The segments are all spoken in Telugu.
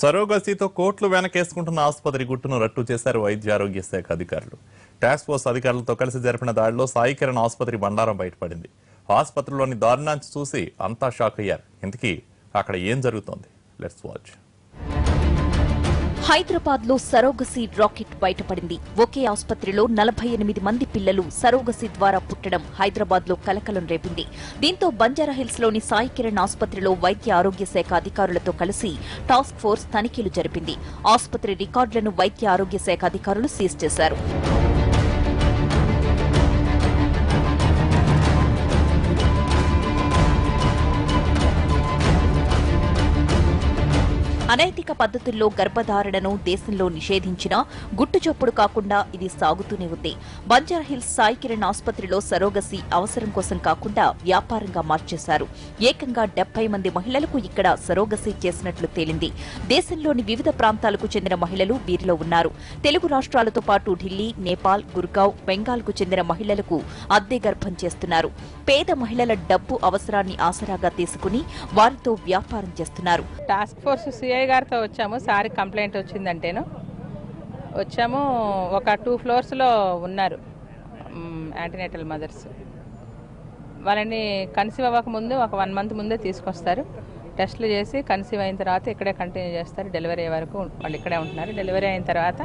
సరోగసీతో కోట్లు వెనకేసుకుంటున్న ఆసుపత్రి గుట్టును రట్టు చేశారు వైద్య ఆరోగ్య శాఖ అధికారులు. టాస్క్ ఫోర్స్ అధికారులతో కలిసి జరిపిన దాడిలో సాయి కిరణ్ ఆసుపత్రి బండారం బయటపడింది. ఆసుపత్రిలోని దారుణాన్ని చూసి అంతా షాక్ అయ్యారు. ఇంతకీ అక్కడ ఏం జరుగుతోంది? Let's watch. హైదరాబాద్ లో సరోగసీ రాకెట్ బయటపడింది. ఒకే ఆసుపత్రిలో 48 మంది పిల్లలు సరోగసీ ద్వారా పుట్టడం హైదరాబాద్ లో కలకలం రేపింది. దీంతో బంజారాహిల్స్ లోని సాయి కిరణ్ ఆసుపత్రిలో వైద్య ఆరోగ్య శాఖ అధికారులతో కలిసి టాస్క్ ఫోర్స్ తనిఖీలు జరిపింది. ఆసుపత్రి రికార్డులను వైద్య ఆరోగ్య శాఖ అధికారులు సీజ్ చేశారు. అనైతిక పద్ధతుల్లో గర్భధారణను దేశంలో నిషేధించినా గుట్టుచప్పుడు కాకుండా ఇది సాగుతూనే ఉంది. బంజారాహిల్స్ సాయి కిరణ్ ఆసుపత్రిలో సరోగసీ అవసరం కోసం కాకుండా వ్యాపారంగా మార్చేశారు. ఏకంగా 70 మంది మహిళలకు ఇక్కడ సరోగసీ చేసినట్లు తేలింది. దేశంలోని వివిధ ప్రాంతాలకు చెందిన మహిళలు వీరిలో ఉన్నారు. తెలుగు రాష్ట్రాలతో పాటు ఢిల్లీ, నేపాల్, గుర్గావ్, బెంగాల్కు చెందిన మహిళలకు అద్దె గర్భం చేస్తున్నారు. పేద మహిళల డబ్బు అవసరాన్ని ఆసరాగా తీసుకుని వారితో వ్యాపారం చేస్తున్నారు. టాస్క్ ఫోర్స్ సిఐ గారితో వచ్చాము. సార్ కంప్లైంట్ వచ్చిందంటేను వచ్చాము. ఒక 2 ఫ్లోర్స్లో ఉన్నారు యాంటీనేటల్ మదర్స్. వాళ్ళని కన్సీవ్ అవ్వకముందు ఒక 1 మంత్ ముందే తీసుకొస్తారు. టెస్టులు చేసి కన్సీవ్ అయిన తర్వాత ఇక్కడే కంటిన్యూ చేస్తారు. డెలివరీ అయ్యే వరకు వాళ్ళు ఇక్కడే ఉంటున్నారు. డెలివరీ అయిన తర్వాత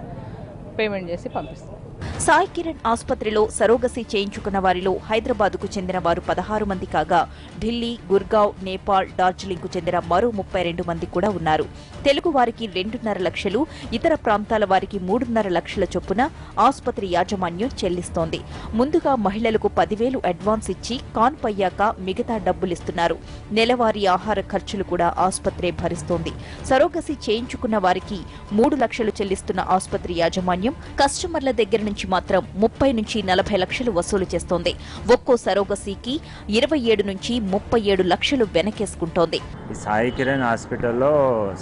పేమెంట్ చేసి పంపిస్తారు. సాయి కిరణ్ ఆసుపత్రిలో సరోగసీ చేయించుకున్న వారిలో హైదరాబాద్కు చెందిన వారు 16 మంది కాగా ఢిల్లీ, గుర్గావ్, నేపాల్, డార్జిలింగ్కు చెందిన మరో 32 మంది కూడా ఉన్నారు. తెలుగు వారికి 2.5 లక్షలు, ఇతర ప్రాంతాల వారికి 3.5 లక్షల చొప్పున ఆసుపత్రి యాజమాన్యం చెల్లిస్తోంది. ముందుగా మహిళలకు 10,000 అడ్వాన్స్ ఇచ్చి కాన్పు అయ్యాక మిగతా డబ్బులిస్తున్నారు. నెలవారీ ఆహార ఖర్చులు కూడా ఆసుపత్రే భరిస్తోంది. సరోగసీ చేయించుకున్న వారికి 3 లక్షలు చెల్లిస్తున్న ఆసుపత్రి యాజమాన్యం కస్టమర్ల దగ్గర నుంచి మాత్రం 30 నుంచి 40 లక్షలు వసూలు చేస్తోంది. ఒక్కో సరోగసీకి 27 నుంచి 37 లక్షలు వెనకేసుకుంటోంది. సాయి కిరణ్ హాస్పిటల్లో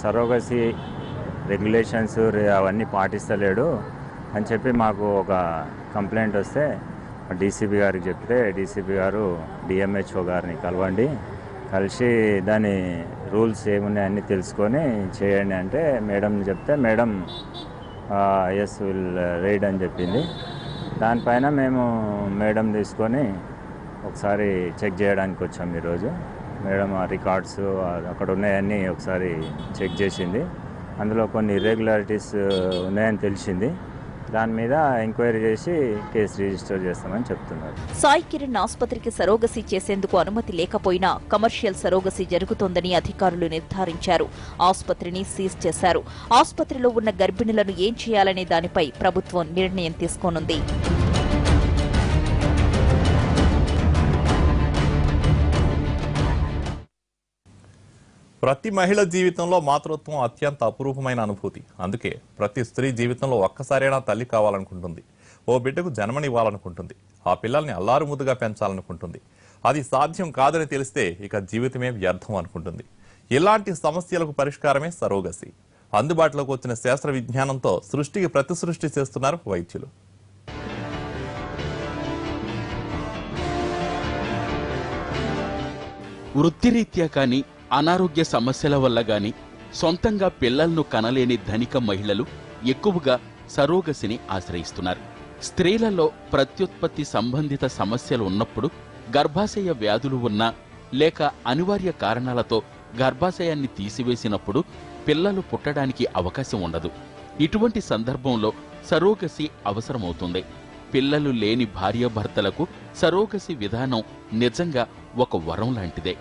సరోగసీ రెగ్యులేషన్స్ అవన్నీ పాటిస్తలేడు అని చెప్పి మాకు ఒక కంప్లైంట్ వస్తే డీసీపీ గారికి చెప్తే డీసీపీ గారు డిఎంహెచ్ఓ గారిని కలవండి, కలిసి దాని రూల్స్ ఏమున్నాయన్నీ తెలుసుకొని చేయండి అంటే మేడం చెప్తే మేడం ఎస్ విల్ రైడ్ అని చెప్పింది. దానిపైన మేము మేడం తీసుకొని ఒకసారి చెక్ చేయడానికి వచ్చాము ఈరోజు. మేడం ఆ రికార్డ్స్ అక్కడ ఉన్నాయన్నీ ఒకసారి చెక్ చేసింది. అందులో కొన్ని ఇర్రెగ్యులారిటీస్ ఉన్నాయని తెలిసింది. దాని మీద ఎంక్వైరీ చేసి కేసు రిజిస్టర్ చేస్తామని చెప్తున్నారు. సాయి కిరణ్ ఆసుపత్రికి సరోగసీ చేసేందుకు అనుమతి లేకపోయినా కమర్షియల్ సరోగసీ జరుగుతోందని అధికారులు నిర్ధారించారు. ఆసుపత్రిని సీజ్ చేశారు. ఆసుపత్రిలో ఉన్న గర్భిణులను ఏం చేయాలనే దానిపై ప్రభుత్వం నిర్ణయం తీసుకోనుంది. ప్రతి మహిళ జీవితంలో మాతృత్వం అత్యంత అపురూపమైన అనుభూతి. అందుకే ప్రతి స్త్రీ జీవితంలో ఒక్కసారైనా తల్లి కావాలనుకుంటుంది. ఓ బిడ్డకు జన్మనివ్వాలనుకుంటుంది. ఆ పిల్లల్ని అల్లారుముద్దుగా పెంచాలనుకుంటుంది. అది సాధ్యం కాదని తెలిస్తే ఇక జీవితమే వ్యర్థం అనుకుంటుంది. ఇలాంటి సమస్యలకు పరిష్కారమే సరోగసీ. అందుబాటులోకి వచ్చిన శాస్త్ర విజ్ఞానంతో సృష్టికి ప్రతి సృష్టి చేస్తున్నారు వైద్యులు. వృత్తిరీత్యా కానీ అనారోగ్య సమస్యల వల్ల గాని సొంతంగా పిల్లలను కనలేని ధనిక మహిళలు ఎక్కువగా సరోగసిని ఆశ్రయిస్తున్నారు. స్త్రీలలో ప్రత్యుత్పత్తి సంబంధిత సమస్యలు ఉన్నప్పుడు, గర్భాశయ వ్యాధులు ఉన్నా లేక అనివార్య కారణాలతో గర్భాశయాన్ని తీసివేసినప్పుడు పిల్లలు పుట్టడానికి అవకాశం ఉండదు. ఇటువంటి సందర్భంలో సరోగసి అవసరమవుతుంది. పిల్లలు లేని భార్యాభర్తలకు సరోగసి విధానం నిజంగా ఒక వరం లాంటిదే.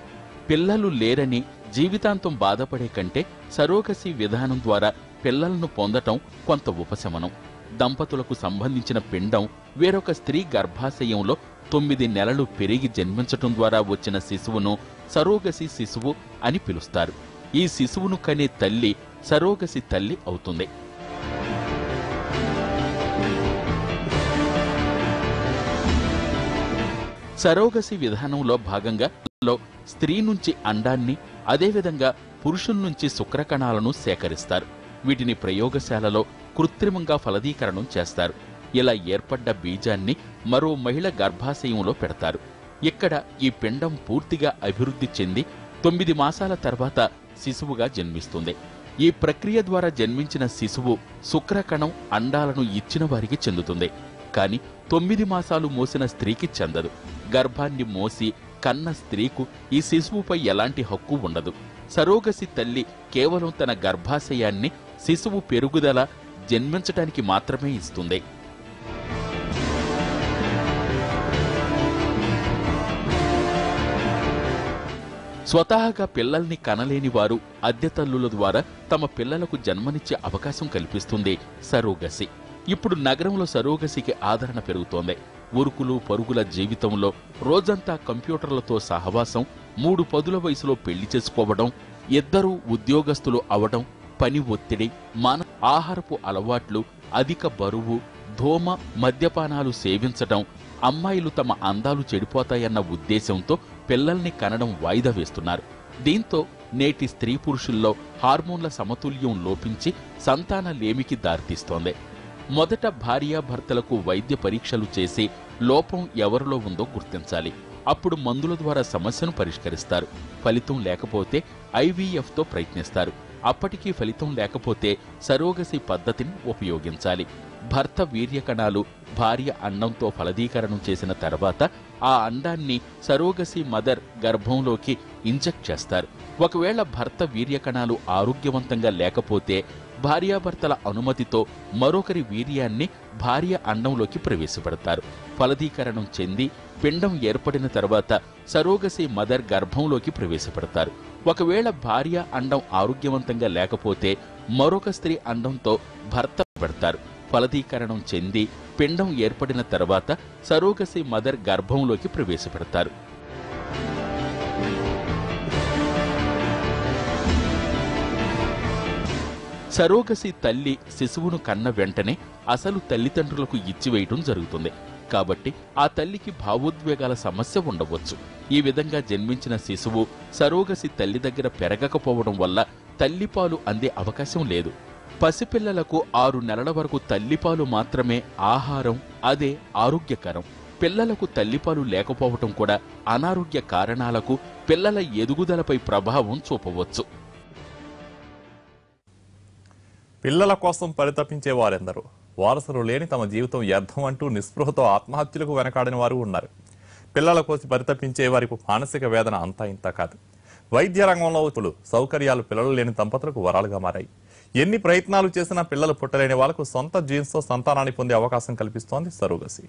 పిల్లలు లేరని జీవితాంతం బాధపడే కంటే సరోగసీ విధానం ద్వారా పిల్లలను పొందటం కొంత ఉపశమనం. దంపతులకు సంబంధించిన పిండం వేరొక స్త్రీ గర్భాశయంలో 9 నెలలు పెరిగి జన్మించటం ద్వారా వచ్చిన శిశువును సరోగసీ శిశువు అని పిలుస్తారు. ఈ శిశువును కనే తల్లి సరోగసీ తల్లి అవుతుంది. సరోగసీ విధానంలో భాగంగా స్త్రీ నుంచి అండాన్ని, అదేవిధంగా పురుషుల నుంచి శుక్రకణాలను సేకరిస్తారు. వీటిని ప్రయోగశాలలో కృత్రిమంగా ఫలదీకరణం చేస్తారు. ఇలా ఏర్పడ్డ బీజాన్ని మరో మహిళ గర్భాశయంలో పెడతారు. ఇక్కడ ఈ పిండం పూర్తిగా అభివృద్ధి చెంది 9 మాసాల తర్వాత శిశువుగా జన్మిస్తుంది. ఈ ప్రక్రియ ద్వారా జన్మించిన శిశువు శుక్రకణం అండాలను ఇచ్చిన వారికి చెందుతుంది. కాని 9 మాసాలు మోసిన స్త్రీకి చెందదు. గర్భాన్ని మోసి కన్న స్త్రీకు ఈ శిశువుపై ఎలాంటి హక్కు ఉండదు. సరోగసి తల్లి కేవలం తన గర్భాశయాన్ని శిశువు పెరుగుదల, జన్మించటానికి మాత్రమే ఇస్తుంది. స్వతహాగా పిల్లల్ని కనలేని వారు అద్దె తల్లుల ద్వారా తమ పిల్లలకు జన్మనిచ్చే అవకాశం కల్పిస్తుంది సరోగసి. ఇప్పుడు నగరంలో సరోగసికి ఆదరణ పెరుగుతోంది. ఉరుకులు పరుగుల జీవితంలో రోజంతా కంప్యూటర్లతో సహవాసం, 3 పదుల వయసులో పెళ్లి చేసుకోవడం, 2 ఉద్యోగస్తులు అవడం, పని ఒత్తిడి, ఆహారపు అలవాట్లు, అధిక బరువు, ధూమ, మద్యపానాలు సేవించడం, అమ్మాయిలు తమ అందాలు చెడిపోతాయన్న ఉద్దేశంతో పిల్లల్ని కనడం వాయిదా వేస్తున్నారు. దీంతో నేటి స్త్రీ పురుషుల్లో హార్మోన్ల సమతుల్యం లోపించి సంతానలేమికి దారితీస్తోంది. మొదట భార్యాభర్తలకు వైద్య పరీక్షలు చేసి లోపం ఎవరిలో ఉందో గుర్తించాలి. అప్పుడు మందుల ద్వారా సమస్యను పరిష్కరిస్తారు. ఫలితం లేకపోతే IVFతో ప్రయత్నిస్తారు. అప్పటికీ ఫలితం లేకపోతే సరోగసి పద్ధతిని ఉపయోగించాలి. భర్త వీర్యకణాలు భార్య అండంతో ఫలదీకరణం చేసిన తర్వాత ఆ అండాన్ని సరోగసి మదర్ గర్భంలోకి ఇంజెక్ట్ చేస్తారు. ఒకవేళ భర్త వీర్యకణాలు ఆరోగ్యవంతంగా లేకపోతే భార్యాభర్తల అనుమతితో మరొకరి వీర్యాన్ని భార్య అండంలోకి ప్రవేశపెడతారు. ఫలదీకరణం చెంది పిండం ఏర్పడిన తర్వాత సరోగసి మదర్ గర్భంలోకి ప్రవేశపెడతారు. ఒకవేళ భార్య అండం ఆరోగ్యవంతంగా లేకపోతే మరొక స్త్రీ అండంతో భర్త పెడతారు. ఫలదీకరణం చెంది పిండం ఏర్పడిన తర్వాత సరోగసి మదర్ గర్భంలోకి ప్రవేశపెడతారు. సరోగసి తల్లి శిశువును కన్న వెంటనే అసలు తల్లిదండ్రులకు ఇచ్చివేయటం జరుగుతుంది. కాబట్టి ఆ తల్లికి భావోద్వేగాల సమస్య ఉండవచ్చు. ఈ విధంగా జన్మించిన శిశువు సరోగసి తల్లి దగ్గర పెరగకపోవడం వల్ల తల్లిపాలు అందే అవకాశం లేదు. పసిపిల్లలకు 6 నెలల వరకు తల్లిపాలు మాత్రమే ఆహారం, అదే ఆరోగ్యకరం. పిల్లలకు తల్లిపాలు లేకపోవటం కూడా అనారోగ్య కారణాలకు, పిల్లల ఎదుగుదలపై ప్రభావం చూపవచ్చు. పిల్లల కోసం పరితపించే వారెందరూ వారసులు లేని తమ జీవితం వ్యర్థం అంటూ నిస్పృహతో ఆత్మహత్యలకు వెనకాడిన వారు ఉన్నారు. పిల్లల కోసం పరితపించే వారికి మానసిక వేదన అంతా ఇంత కాదు. వైద్య రంగంలో సౌకర్యాలు పిల్లలు లేని దంపతులకు వరాలుగా మారాయి. ఎన్ని ప్రయత్నాలు చేసినా పిల్లలు పుట్టలేని వాళ్లకు సొంత జీన్స్తో సంతానాన్ని పొందే అవకాశం కల్పిస్తోంది సరోగసి.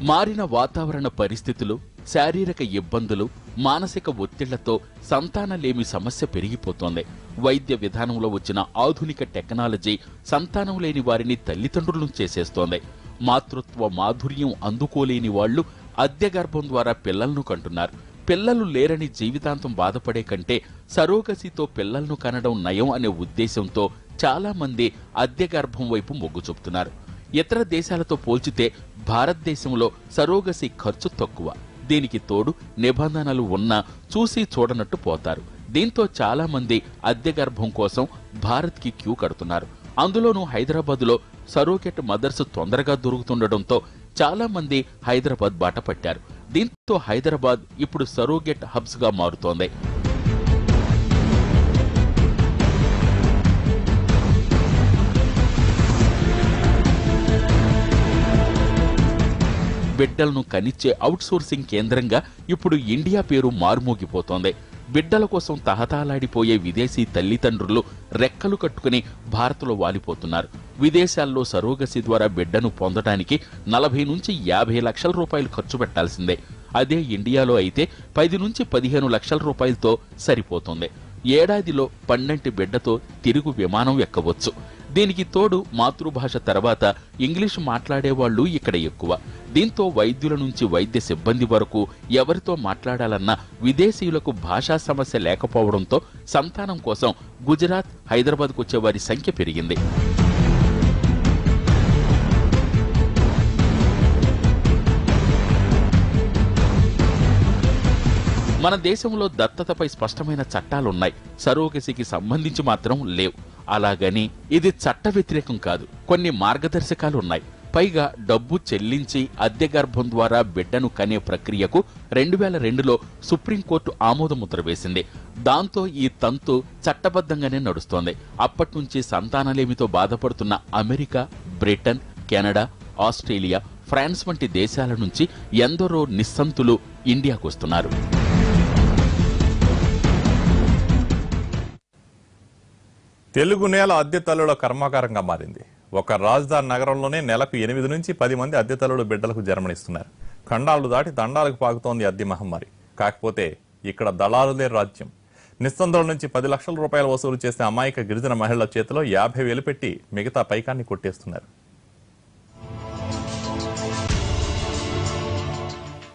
మారిన వాతావరణ పరిస్థితులు, శారీరక ఇబ్బందులు, మానసిక ఒత్తిళ్లతో సంతానలేమి సమస్య పెరిగిపోతోంది. వైద్య విధానంలో వచ్చిన ఆధునిక టెక్నాలజీ సంతానం లేని వారిని తల్లిదండ్రులను చేసేస్తోంది. మాతృత్వ మాధుర్యం అందుకోలేని వాళ్లు అద్దె గర్భం ద్వారా పిల్లలను కంటున్నారు. పిల్లలు లేరని జీవితాంతం బాధపడే కంటే సరోగసితో పిల్లలను కనడం నయం అనే ఉద్దేశంతో చాలా మంది అద్దె గర్భం వైపు మొగ్గు చూపుతున్నారు. ఇతర దేశాలతో పోల్చితే భారతదేశంలో సరోగసి ఖర్చు తక్కువ. దీనికి తోడు నిబంధనలు ఉన్నా చూసి చూడనట్టు పోతారు. దీంతో చాలా మంది అద్దె గర్భం కోసం భారత్కి క్యూ కడుతున్నారు. అందులోనూ హైదరాబాద్లో సరోగెట్ మదర్స్ తొందరగా దొరుకుతుండటంతో చాలా మంది హైదరాబాద్ బాట పట్టారు. దీంతో హైదరాబాద్ ఇప్పుడు సరోగెట్ హబ్స్ గా మారుతోంది. బిడ్డలను కనిచ్చే అవుట్సోర్సింగ్ కేంద్రంగా ఇప్పుడు ఇండియా పేరు మారుమోగిపోతోంది. బిడ్డల కోసం తహతాలాడిపోయే విదేశీ తల్లిదండ్రులు రెక్కలు కట్టుకుని భారత్లో వాలిపోతున్నారు. విదేశాల్లో సరోగసి ద్వారా బిడ్డను పొందడానికి 40 నుంచి 50 లక్షల రూపాయలు ఖర్చు పెట్టాల్సిందే. అదే ఇండియాలో అయితే 10 నుంచి 15 లక్షల రూపాయలతో సరిపోతుంది. ఏడాదిలో 12 బిడ్డతో తిరుగు విమానం ఎక్కవచ్చు. దీనికి తోడు మాతృభాష తర్వాత ఇంగ్లీష్ మాట్లాడేవాళ్లు ఇక్కడ ఎక్కువ. దీంతో వైద్యుల నుంచి వైద్య సిబ్బంది వరకు ఎవరితో మాట్లాడాలన్నా విదేశీయులకు భాషా సమస్య లేకపోవడంతో సంతానం కోసం గుజరాత్, హైదరాబాద్కు వచ్చే వారి సంఖ్య పెరిగింది. మన దేశంలో దత్తతపై స్పష్టమైన చట్టాలున్నాయి. సరోగసికి సంబంధించి మాత్రం లేవు. అలాగని ఇది చట్ట వ్యతిరేకం కాదు. కొన్ని మార్గదర్శకాలున్నాయి. పైగా డబ్బు చెల్లించి అద్దె గర్భం ద్వారా బిడ్డను కనే ప్రక్రియకు 2002లో సుప్రీంకోర్టు ఆమోదముద్ర వేసింది. దాంతో ఈ తంతు చట్టబద్ధంగానే నడుస్తోంది. అప్పట్నుంచి సంతానలేమితో బాధపడుతున్న America, Britain, Canada, Australia, France వంటి దేశాల నుంచి ఎందరో నిస్సంతులు ఇండియాకొస్తున్నారు. తెలుగు నేల అద్దె తల్లుల కర్మాగారంగా మారింది. ఒక రాజధాని నగరంలోనే నెలకు 8 నుంచి 10 మంది అద్దె తల్లులు బిడ్డలకు జన్మనిస్తున్నారు. ఖండాలు దాటి దండాలకు పాకుతోంది అద్దె మహమ్మారి. కాకపోతే ఇక్కడ దళారులే రాజ్యం. నిస్సందుల నుంచి 10 లక్షల రూపాయలు వసూలు చేసే అమాయక గిరిజన మహిళల చేతిలో 50,000 పెట్టి మిగతా పైకాన్ని కొట్టేస్తున్నారు.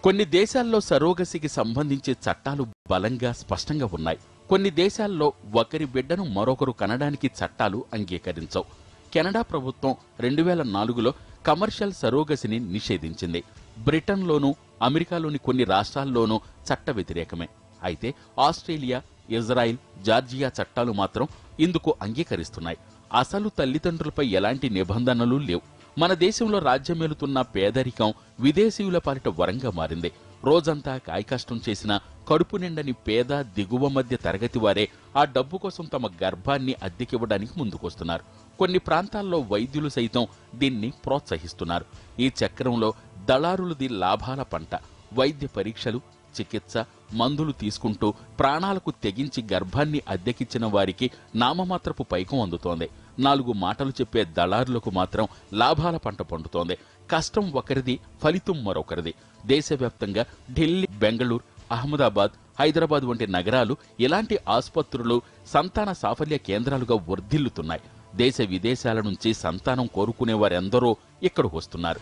కొన్ని దేశాల్లో సరోగసికి సంబంధించి చట్టాలు బలంగా స్పష్టంగా ఉన్నాయి. కొన్ని దేశాల్లో ఒకరి బిడ్డను మరొకరు కనడానికి చట్టాలు అంగీకరించవు. కెనడా ప్రభుత్వం 2004లో కమర్షియల్ సరోగసిని నిషేధించింది. బ్రిటన్లోనూ అమెరికాలోని కొన్ని రాష్ట్రాల్లోనూ చట్ట వ్యతిరేకమే. అయితే ఆస్ట్రేలియా, ఇజ్రాయిల్, జార్జియా చట్టాలు మాత్రం ఇందుకు అంగీకరిస్తున్నాయి. అసలు తల్లిదండ్రులపై ఎలాంటి నిబంధనలు లేవు. మన దేశంలో రాజ్యమేలుతున్న పేదరికం విదేశీయుల పాలిట వరంగా మారింది. రోజంతా కాయకష్టం చేసిన కడుపు నిండని పేద, దిగువ మధ్య తరగతి వారే ఆ డబ్బు కోసం తమ గర్భాన్ని అద్దెకివ్వడానికి ముందుకొస్తున్నారు. కొన్ని ప్రాంతాల్లో వైద్యులు సైతం దీన్ని ప్రోత్సహిస్తున్నారు. ఈ చక్రంలో దళారులది లాభాల పంట. వైద్య పరీక్షలు, చికిత్స, మందులు తీసుకుంటూ ప్రాణాలకు తెగించి గర్భాన్ని అద్దెకిచ్చిన వారికి నామమాత్రపు పైకం అందుతోంది. 4 మాటలు చెప్పే దళారులకు మాత్రం లాభాల పంట పండుతోంది. కష్టం ఒకరిది, ఫలితం మరొకరిది. దేశవ్యాప్తంగా ఢిల్లీ, బెంగళూరు, అహ్మదాబాద్, హైదరాబాద్ వంటి నగరాలు ఇలాంటి ఆసుపత్రులు, సంతాన సాఫల్య కేంద్రాలుగా వర్ధిల్లుతున్నాయి. దేశ విదేశాల నుంచి సంతానం కోరుకునే వారెందరో ఇక్కడికి వస్తున్నారు.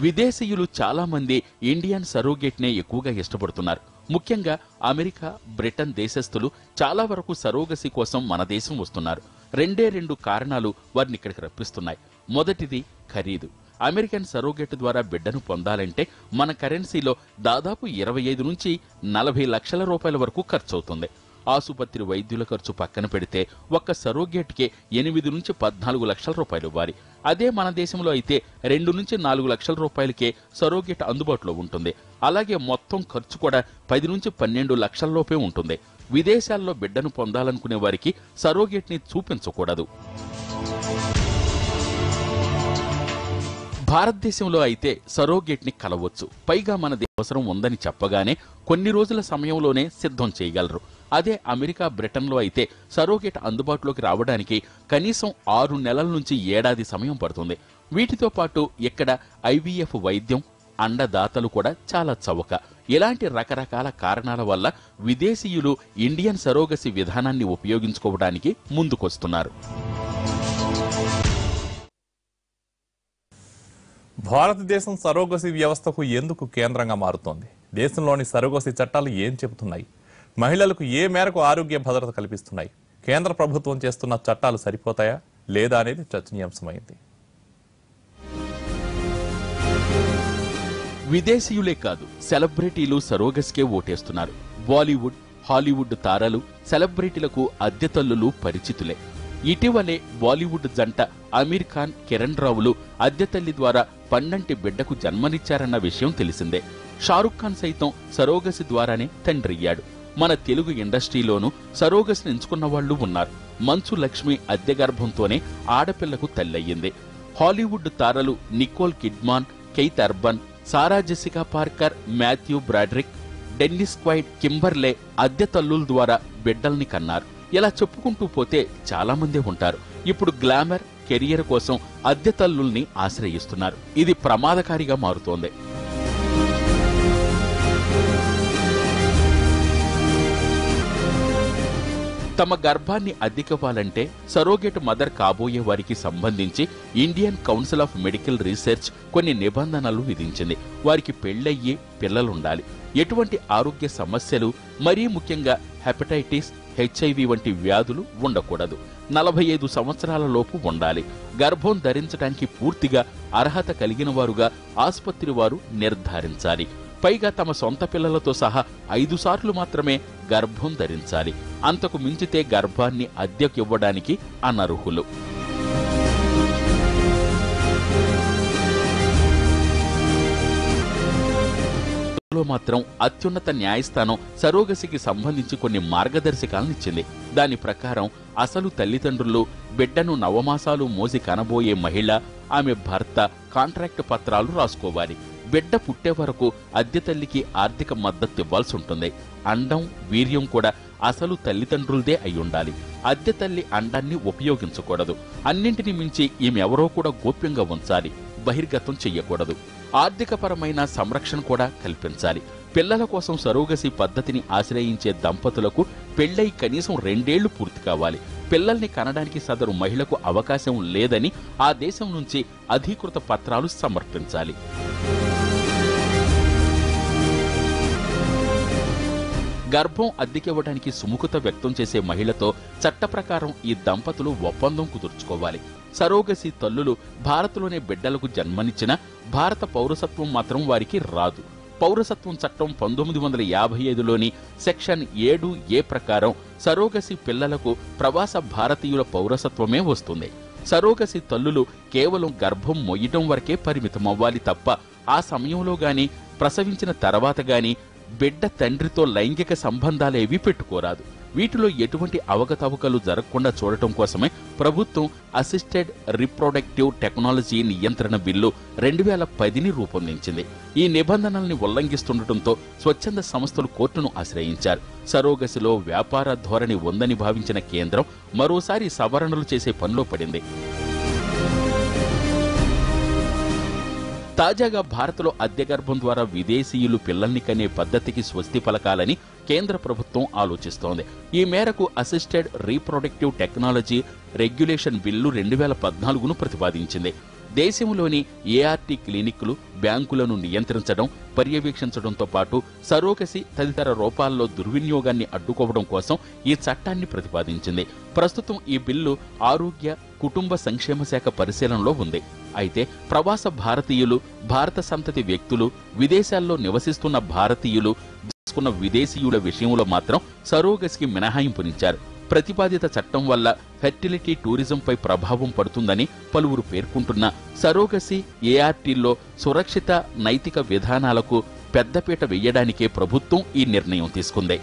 విదేశీయులు చాలా మంది ఇండియన్ సరోగేట్నే ఎక్కువగా ఇష్టపడుతున్నారు. ముఖ్యంగా అమెరికా, బ్రిటన్ దేశస్థులు చాలా వరకు సరోగసి కోసం మన దేశం వస్తున్నారు. 2 కారణాలు వారిని ఇక్కడికి రప్పిస్తున్నాయి. మొదటిది ఖరీదు. అమెరికన్ సరోగేట్ ద్వారా బిడ్డను పొందాలంటే మన కరెన్సీలో దాదాపు 25 నుంచి 40 లక్షల రూపాయల వరకు ఖర్చవుతుంది. ఆసుపత్రి వైద్యుల ఖర్చు పక్కన పెడితే ఒక్క సరోగేట్కే 8 నుంచి 14 లక్షల రూపాయలు ఇవ్వాలి. అదే మన దేశంలో అయితే 2 నుంచి 4 లక్షల రూపాయలకే సరోగేట్ అందుబాటులో ఉంటుంది. అలాగే మొత్తం ఖర్చు కూడా 10 నుంచి 12 లక్షల లోపే ఉంటుంది. విదేశాల్లో బిడ్డను పొందాలనుకునే వారికి సరోగేట్ని చూపించకూడదు. భారతదేశంలో అయితే సరోగేట్ని కలవచ్చు. పైగా మన అవసరం ఉందని చెప్పగానే కొన్ని రోజుల సమయంలోనే సిద్ధం చేయగలరు. అదే అమెరికా, బ్రిటన్లో అయితే సరోగేట్ అందుబాటులోకి రావడానికి కనీసం 6 నెలల నుంచి ఏడాది సమయం పడుతుంది. వీటితో పాటు ఇక్కడ IVF వైద్యం, అండదాతలు కూడా చాలా చవక. ఇలాంటి రకరకాల కారణాల వల్ల విదేశీయులు ఇండియన్ సరోగసి విధానాన్ని ఉపయోగించుకోవడానికి ముందుకొస్తున్నారు. భారతదేశం సరోగసి వ్యవస్థకు ఎందుకు కేంద్రంగా మారుతోంది? దేశంలోని సరోగసి చట్టాలు ఏం చెబుతున్నాయి? మహిళలకు ఏ మేరకు ఆరోగ్య భద్రత కల్పిస్తున్నాయి? కేంద్ర ప్రభుత్వం చేస్తున్న చట్టాలు సరిపోతాయా లేదా అనేది చర్చనీయాంశమైంది. విదేశీయులే కాదు, సెలబ్రిటీలు సరోగస్కే ఓటేస్తున్నారు. బాలీవుడ్, హాలీవుడ్ తారలు, సెలబ్రిటీలకు అద్దె తల్లులు పరిచితులే. ఇటీవలే బాలీవుడ్ జంట అమీర్ ఖాన్, కిరణ్ రావులు అద్దె తల్లి ద్వారా పన్నంటి బిడ్డకు జన్మనిచ్చారన్న విషయం తెలిసిందే. షారుఖ్ ఖాన్ సైతం సరోగసి ద్వారానే తండ్రయ్యాడు. మన తెలుగు ఇండస్ట్రీలోనూ సరోగసిని ఎంచుకున్న వాళ్లు ఉన్నారు. మంచు లక్ష్మి అద్దె గర్భంతోనే ఆడపిల్లకు తల్లయ్యింది. హాలీవుడ్ తారలు Nicole Kidman, Keith Urban, Sarah Jessica Parker, Matthew Broderick, Dennis Quaid, Kimberly అద్దె తల్లుల ద్వారా బిడ్డల్ని కన్నారు. ఇలా చెప్పుకుంటూ పోతే చాలా మందే ఉంటారు. ఇప్పుడు గ్లామర్, కెరియర్ కోసం అద్దె తల్లుల్ని ఆశ్రయిస్తున్నారు. ఇది ప్రమాదకారిగా మారుతోంది. తమ గర్భాన్ని అద్దెకివ్వాలంటే సరోగేట్ మదర్ కాబోయే వారికి సంబంధించి Indian council of medical research కొన్ని నిబంధనలు విధించింది. వారికి పెళ్లయ్యి పిల్లలుండాలి. ఎటువంటి ఆరోగ్య సమస్యలు, మరీ ముఖ్యంగా హెపటైటిస్, HIV వంటి వ్యాధులు ఉండకూడదు. 45 సంవత్సరాల లోపు ఉండాలి. గర్భం ధరించడానికి పూర్తిగా అర్హత కలిగిన వారుగా ఆసుపత్రి వారు నిర్ధారించాలి. పైగా తమ సొంత పిల్లలతో సహా 5 సార్లు మాత్రమే గర్భం ధరించాలి. అంతకు మించితే గర్భాన్ని అద్దెకు ఇవ్వడానికి అనర్హులు. మాత్రం అత్యున్నత న్యాయస్థానం సరోగసికి సంబంధించి కొన్ని మార్గదర్శకాలను ఇచ్చింది. దాని ప్రకారం అసలు తల్లిదండ్రులు బిడ్డను నవమాసాలు మోసి కనబోయే మహిళ, ఆమె భర్త కాంట్రాక్ట్ పత్రాలు రాసుకోవాలి. బిడ్డ పుట్టే వరకు అద్దె తల్లికి ఆర్థిక మద్దతు ఇవ్వాల్సి ఉంటుంది. అండం, వీర్యం కూడా అసలు తల్లిదండ్రులదే అయి ఉండాలి. అద్దె తల్లి అండాన్ని ఉపయోగించకూడదు. అన్నింటినీ మించి ఈమెవరో కూడా గోప్యంగా ఉంచాలి, బహిర్గతం చెయ్యకూడదు. ఆర్థికపరమైన సంరక్షణ కూడా కల్పించాలి. పిల్లల కోసం సరోగసి పద్ధతిని ఆశ్రయించే దంపతులకు పెళ్లై కనీసం 2 ఏళ్లు పూర్తి కావాలి. పిల్లల్ని కనడానికి సదరు మహిళకు అవకాశం లేదని ఆ దేశం నుంచి అధీకృత పత్రాలు సమర్పించాలి. గర్భం అద్దెకివ్వడానికి సుముఖత వ్యక్తం చేసే మహిళతో చట్ట ప్రకారం ఈ దంపతులు ఒప్పందం కుదుర్చుకోవాలి. సరోగసి తల్లులు భారత్లోనే బిడ్డలకు జన్మనిచ్చిన భారత పౌరసత్వం మాత్రం వారికి రాదు. పౌరసత్వం చట్టం 1955లోని సెక్షన్ 7A ప్రకారం సరోగసి పిల్లలకు ప్రవాస భారతీయుల పౌరసత్వమే వస్తుంది. సరోగసి తల్లులు కేవలం గర్భం మొయ్యటం వరకే పరిమితమవ్వాలి తప్ప ఆ సమయంలో గాని, ప్రసవించిన తర్వాత గాని బిడ్డ తండ్రితో లైంగిక సంబంధాలేవీ పెట్టుకోరాదు. వీటిలో ఎటువంటి అవకతవకలు జరగకుండా చూడటం కోసమే ప్రభుత్వం అసిస్టెడ్ రీప్రొడక్టివ్ టెక్నాలజీ నియంత్రణ బిల్లు 2010ని రూపొందించింది. ఈ నిబంధనల్ని ఉల్లంఘిస్తుండటంతో స్వచ్ఛంద సంస్థలు కోర్టును ఆశ్రయించారు. సరోగసిలో వ్యాపార ధోరణి ఉందని భావించిన కేంద్రం మరోసారి సవరణలు చేసే పనిలో పడింది. తాజాగా భారత్లో అద్దె గర్భం ద్వారా విదేశీయులు పిల్లల్ని కనే పద్ధతికి స్వస్తి పలకాలని కేంద్ర ప్రభుత్వం ఆలోచిస్తోంది. ఈ మేరకు assisted reproductive technology regulation bill 2014ను ప్రతిపాదించింది. దేశంలోని ఏఆర్టీ క్లినిక్లు, బ్యాంకులను నియంత్రించడం, పర్యవేక్షించడంతో పాటు సరోగసి తదితర రూపాల్లో దుర్వినియోగాన్ని అడ్డుకోవడం కోసం ఈ చట్టాన్ని ప్రతిపాదించింది. ప్రస్తుతం ఈ బిల్లు ఆరోగ్య, కుటుంబ సంక్షేమ శాఖ పరిశీలనలో ఉంది. అయితే ప్రవాస భారతీయులు, భారత సంతతి వ్యక్తులు, విదేశాల్లో నివసిస్తున్న భారతీయులు, చేసుకున్న విదేశీయుల విషయంలో మాత్రం సరోగసికి మినహాయింపునిచ్చారు. ప్రతిపాదిత చట్టం వల్ల ఫెర్టిలిటీ టూరిజంపై ప్రభావం పడుతుందని పలువురు పేర్కొంటున్న సరోగసి, ఏఆర్టీల్లో సురక్షిత, నైతిక విధానాలకు పెద్దపీట వెయ్యడానికే ప్రభుత్వం ఈ నిర్ణయం తీసుకుంది.